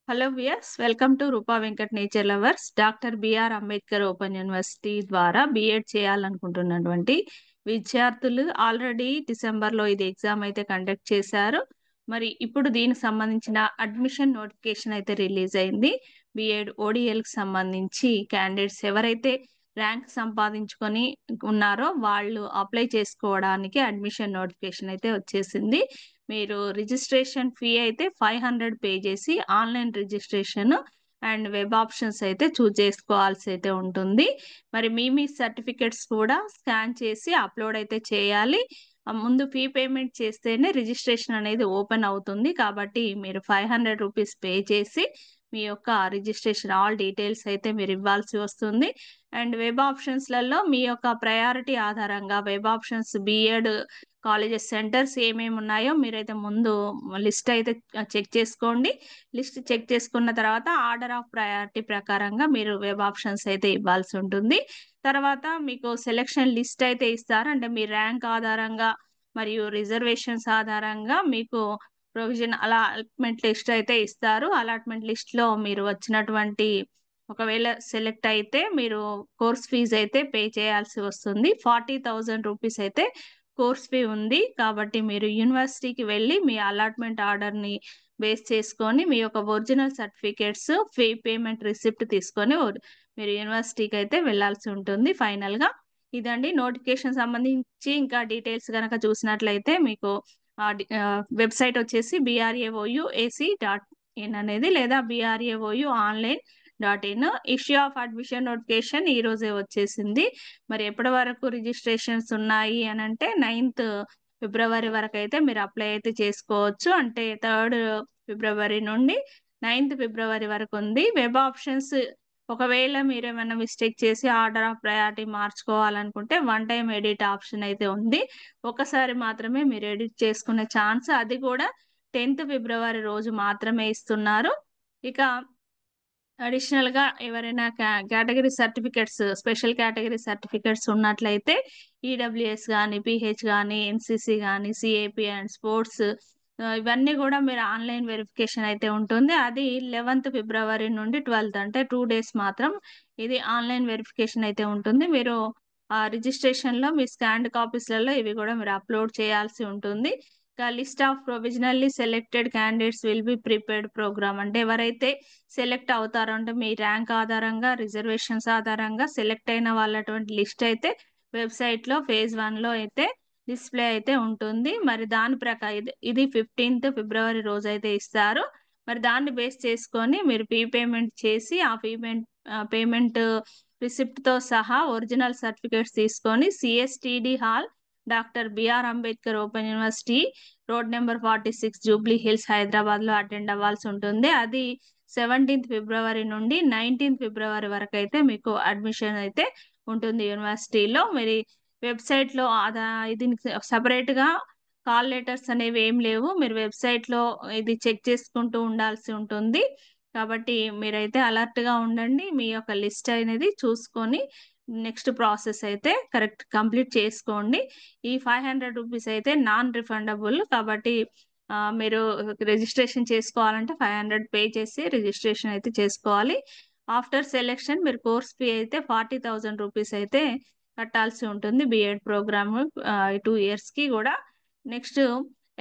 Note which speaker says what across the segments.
Speaker 1: Hello viewers welcome to Rupa Venkat nature lovers. Doctor BR Ambedkar open university ద్వారా B Ed చేయాలనుకుంటున్నటువంటి విద్యార్థులు already డిసెంబర్లో ఇది ఎగ్జామ్ అయితే కండక్ట్ చేశారు. మరి ఇప్పుడు దీనికి సంబంధించిన అడ్మిషన్ నోటిఫికేషన్ అయితే రిలీజ్ అయింది. బిఎడ్ ఓడిఎల్కి సంబంధించి క్యాండిడేట్స్ ఎవరైతే ర్యాంక్ సంపాదించుకొని ఉన్నారో వాళ్ళు అప్లై చేసుకోవడానికి అడ్మిషన్ నోటిఫికేషన్ అయితే వచ్చేసింది. మీరు రిజిస్ట్రేషన్ ఫీ అయితే 500 పే చేసి online registration and web options అయితే చూజ్ చేసుకోవాల్సి అయితే ఉంటుంది. మరి మీ సర్టిఫికెట్స్ కూడా స్కాన్ చేసి అప్లోడ్ అయితే చేయాలి. ముందు ఫీ పేమెంట్ చేస్తేనే రిజిస్ట్రేషన్ అనేది ఓపెన్ అవుతుంది. కాబట్టి మీరు 500 రూపీస్ పే చేసి మీ యొక్క రిజిస్ట్రేషన్ ఆల్ డీటెయిల్స్ అయితే మీరు ఇవ్వాల్సి వస్తుంది. అండ్ వెబ్ ఆప్షన్స్లలో మీ యొక్క ప్రయారిటీ ఆధారంగా web options B Ed colleges centres ఏమేమి ఉన్నాయో మీరైతే ముందు లిస్ట్ అయితే చెక్ చేసుకోండి. లిస్ట్ చెక్ చేసుకున్న తర్వాత ఆర్డర్ ఆఫ్ ప్రయారిటీ ప్రకారంగా మీరు వెబ్ ఆప్షన్స్ అయితే ఇవ్వాల్సి ఉంటుంది. తర్వాత మీకు సెలక్షన్ లిస్ట్ అయితే ఇస్తారు. అంటే మీ ర్యాంక్ ఆధారంగా మరియు రిజర్వేషన్స్ ఆధారంగా మీకు ప్రొవిజన్ అలాట్మెంట్ లిస్ట్ అయితే ఇస్తారు. అలాట్మెంట్ లిస్ట్లో మీరు వచ్చినటువంటి ఒకవేళ సెలెక్ట్ అయితే మీరు కోర్స్ ఫీజు అయితే పే చేయాల్సి వస్తుంది. 40,000 రూపీస్ అయితే కోర్స్ ఫీ ఉంది. కాబట్టి మీరు యూనివర్సిటీకి వెళ్ళి మీ అలాట్మెంట్ ఆర్డర్ని బేస్ చేసుకొని మీ యొక్క original certificates fee payment receipt తీసుకొని మీరు యూనివర్సిటీకి అయితే వెళ్ళాల్సి ఉంటుంది. ఫైనల్గా ఇదండి నోటిఫికేషన్ సంబంధించి. ఇంకా డీటెయిల్స్ కనుక చూసినట్లయితే మీకు వెబ్సైట్ వచ్చేసి BRAOUAC.in అనేది లేదా BRAOU online.in. Issue of admission notification ఈ రోజే వచ్చేసింది. మరి ఎప్పటి వరకు రిజిస్ట్రేషన్స్ ఉన్నాయి అని అంటే 9th ఫిబ్రవరి వరకు అయితే మీరు అప్లై అయితే చేసుకోవచ్చు. అంటే 3rd ఫిబ్రవరి నుండి 9th ఫిబ్రవరి వరకు ఉంది. వెబ్ ఆప్షన్స్ ఒకవేళ మీరు ఏమైనా మిస్టేక్ చేసి ఆర్డర్ ఆఫ్ ప్రయారిటీ మార్చుకోవాలనుకుంటే 1 టైం ఎడిట్ ఆప్షన్ అయితే ఉంది. ఒకసారి మాత్రమే మీరు ఎడిట్ చేసుకునే ఛాన్స్, అది కూడా 10th ఫిబ్రవరి రోజు మాత్రమే ఇస్తున్నారు. ఇక అడిషనల్గా ఎవరైనా category certificates special category certificates ఉన్నట్లయితే ఈడబ్ల్యూఎస్ కానీ పిహెచ్ కానీ ఎన్సిసి కానీ సిఏపి అండ్ స్పోర్ట్స్ ఇవన్నీ కూడా మీరు ఆన్లైన్ వెరిఫికేషన్ అయితే ఉంటుంది. అది 11th ఫిబ్రవరి నుండి 12th అంటే 2 days మాత్రం ఇది ఆన్లైన్ వెరిఫికేషన్ అయితే ఉంటుంది. మీరు ఆ రిజిస్ట్రేషన్లో మీ స్కాన్డ్ కాపీస్లలో ఇవి కూడా మీరు అప్లోడ్ చేయాల్సి ఉంటుంది. List of provisionally selected candidates will be prepared program అంటే ఎవరైతే సెలెక్ట్ అవుతారో అంటే మీ ర్యాంక్ ఆధారంగా రిజర్వేషన్స్ ఆధారంగా సెలెక్ట్ అయిన వాళ్ళటువంటి లిస్ట్ అయితే వెబ్సైట్లో phase 1లో అయితే డిస్ప్లే అయితే ఉంటుంది. మరి దాని ప్రకారం ఇది 15th ఫిబ్రవరి రోజు అయితే ఇస్తారు. మరి దాన్ని బేస్ చేసుకొని మీరు ఫీ పేమెంట్ చేసి ఆ పేమెంట్ రిసిప్ట్తో సహా ఒరిజినల్ సర్టిఫికేట్స్ తీసుకొని CSTD hall doctor BR Ambedkar open university road number 46 Jubilee Hills హైదరాబాద్లో అటెండ్ అవ్వాల్సి ఉంటుంది. అది 17th ఫిబ్రవరి నుండి 19th ఫిబ్రవరి వరకు అయితే మీకు అడ్మిషన్ అయితే ఉంటుంది యూనివర్సిటీలో. మరి వెబ్సైట్లో దీనికి సపరేట్గా కాల్ లెటర్స్ అనేవి ఏం లేవు. మీరు వెబ్సైట్లో ఇది చెక్ చేసుకుంటూ ఉండాల్సి ఉంటుంది. కాబట్టి మీరైతే అలర్ట్గా ఉండండి. మీ యొక్క లిస్ట్ అనేది చూసుకొని నెక్స్ట్ ప్రాసెస్ అయితే కరెక్ట్ కంప్లీట్ చేసుకోండి. ఈ 500 రూపీస్ అయితే నాన్ రిఫండబుల్. కాబట్టి మీరు రిజిస్ట్రేషన్ చేసుకోవాలంటే 500 పే చేసి రిజిస్ట్రేషన్ అయితే చేసుకోవాలి. ఆఫ్టర్ సెలెక్షన్ మీరు కోర్స్ ఫీ అయితే 40,000 రూపీస్ అయితే కట్టాల్సి ఉంటుంది. బిఎడ్ ప్రోగ్రామ్ 2 yearsకి కూడా. నెక్స్ట్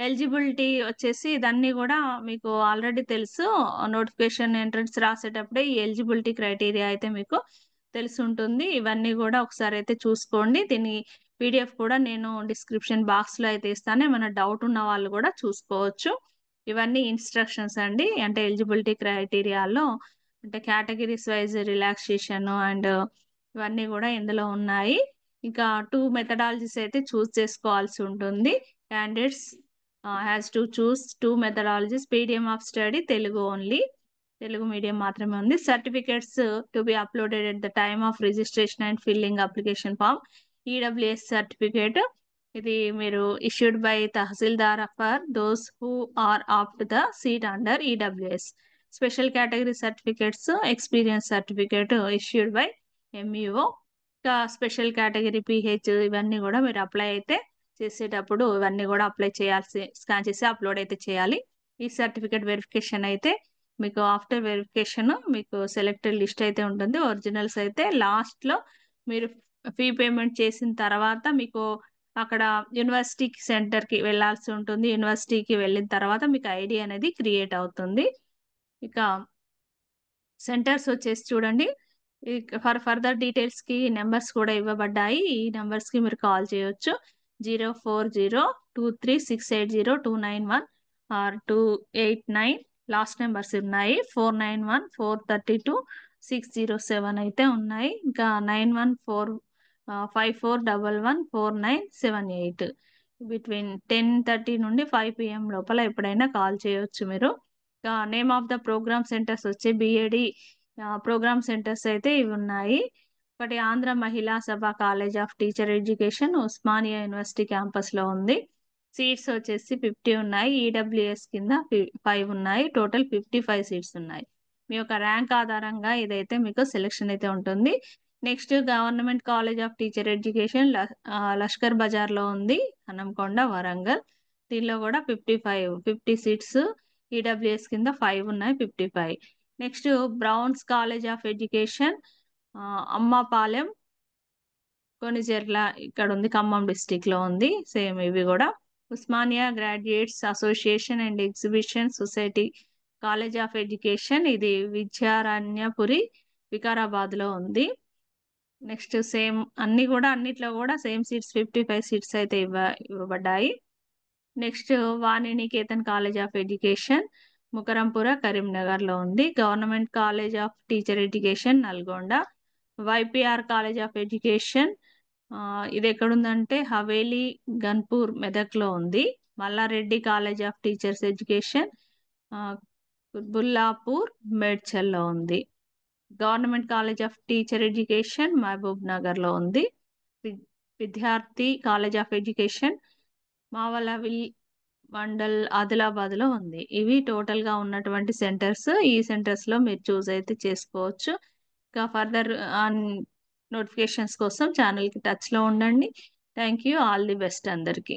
Speaker 1: ఎలిజిబిలిటీ వచ్చేసి ఇదన్నీ కూడా మీకు ఆల్రెడీ తెలుసు. నోటిఫికేషన్ ఎంట్రన్స్ రాసేటప్పుడే ఈ ఎలిజిబిలిటీ క్రైటీరియా అయితే మీకు తెలిసి ఉంటుంది. ఇవన్నీ కూడా ఒకసారి అయితే చూసుకోండి. దీని PDF కూడా నేను డిస్క్రిప్షన్ బాక్స్లో అయితే ఇస్తాను. ఏమైనా డౌట్ ఉన్న వాళ్ళు కూడా చూసుకోవచ్చు. ఇవన్నీ ఇన్స్ట్రక్షన్స్ అండి. అంటే ఎలిజిబిలిటీ క్రైటీరియాలో అంటే కేటగిరీస్ వైజ్ రిలాక్సేషన్ అండ్ ఇవన్నీ కూడా ఇందులో ఉన్నాయి. ఇంకా 2 మెథడాలజీస్ అయితే చూస్ చేసుకోవాల్సి ఉంటుంది. Candidates has to choose 2 methodologies. Medium of study Telugu only, Telugu medium మాత్రమే ఉంది. Certificates to be uploaded at the time of registration and filling application form. EWS certificate ఇది మీరు issued by tahsildar for those who are opt the seat under EWS. Special category certificates experience certificate issued by MUO. ఇంకా special category PH ఇవన్నీ కూడా మీరు apply అయితే చేసేటప్పుడు ఇవన్నీ కూడా అప్లై చేయాల్సి స్కాన్ చేసి అప్లోడ్ అయితే చేయాలి. ఈ సర్టిఫికేట్ వెరిఫికేషన్ అయితే మీకు ఆఫ్టర్ వెరిఫికేషన్ మీకు సెలెక్టెడ్ లిస్ట్ అయితే ఉంటుంది. ఒరిజినల్స్ అయితే లాస్ట్లో మీరు ఫీ పేమెంట్ చేసిన తర్వాత మీకు అక్కడ యూనివర్సిటీకి సెంటర్కి వెళ్ళాల్సి ఉంటుంది. యూనివర్సిటీకి వెళ్ళిన తర్వాత మీకు ఐడి అనేది క్రియేట్ అవుతుంది. ఇక సెంటర్స్ వచ్చేసి చూడండి, ఫర్దర్ డీటెయిల్స్కి నెంబర్స్ కూడా ఇవ్వబడ్డాయి. ఈ నెంబర్స్కి మీరు కాల్ చేయొచ్చు. 04023680291 ఆర్ 289 లాస్ట్ నెంబర్స్ ఉన్నాయి. 491432 607 అయితే ఉన్నాయి. ఇంకా 9145411497 బిట్వీన్ 10:30 నుండి 5 PM లోపల ఎప్పుడైనా కాల్ చేయొచ్చు మీరు. Name of the program centres వచ్చి బిఏడి ప్రోగ్రామ్ సెంటర్స్ అయితే ఇవి ఉన్నాయి. ఒకటి Andhra Mahila Sabha college of teacher education Osmania university క్యాంపస్లో ఉంది. సీట్స్ వచ్చేసి 50 ఉన్నాయి. ఈడబ్ల్యూఎస్ కింద 5 ఉన్నాయి. టోటల్ 55 సీట్స్ ఉన్నాయి. మీ యొక్క ర్యాంక్ ఆధారంగా ఇదైతే మీకు సెలెక్షన్ అయితే ఉంటుంది. Next government college of teacher education Lashkar బజార్లో ఉంది, హనంకొండ, వరంగల్. దీనిలో కూడా 50 సీట్స్, ఈడబ్ల్యూఎస్ కింద 5 ఉన్నాయి, 55. Next Browns college of education Ammapalem, Konijerla ఇక్కడ ఉంది, ఖమ్మం డిస్టిక్ లో ఉంది. సేమ్ ఇవి కూడా Osmania graduates association and exhibition society college of education, ఇది విద్యారణ్యపురి, వికారాబాద్ లో ఉంది. నెక్స్ట్ సేమ్ అన్నిట్లో కూడా సేమ్ సీట్స్ 55 సీట్స్ అయితే ఇవ్వబడ్డాయి. Next Vaniniketan college of education Mukarampura, Karimnagar లో ఉంది. Government college of teacher education Nalgonda. YPR college of education ఇది ఎక్కడుందంటే హవేలీ, గన్పూర్, మెదక్ లో ఉంది. Malla Reddy college of teachers education Bullapur, Medchal లో ఉంది. Government college of teacher education Mahabub Nagar లో ఉంది. విద్యార్థి కాలేజ్ ఆఫ్ ఎడ్యుకేషన్ మావలవిల్ మండల్, ఆదిలాబాద్ లో ఉంది. ఇవి టోటల్ గా ఉన్నటువంటి సెంటర్స్. ఈ సెంటర్స్ లో మీరు చూస్ అయితే చేసుకోవచ్చు. ఇంకా ఫర్దర్ నోటిఫికేషన్స్ కోసం ఛానల్ కి టచ్ లో ఉండండి. Thank you. All the best అందరికీ.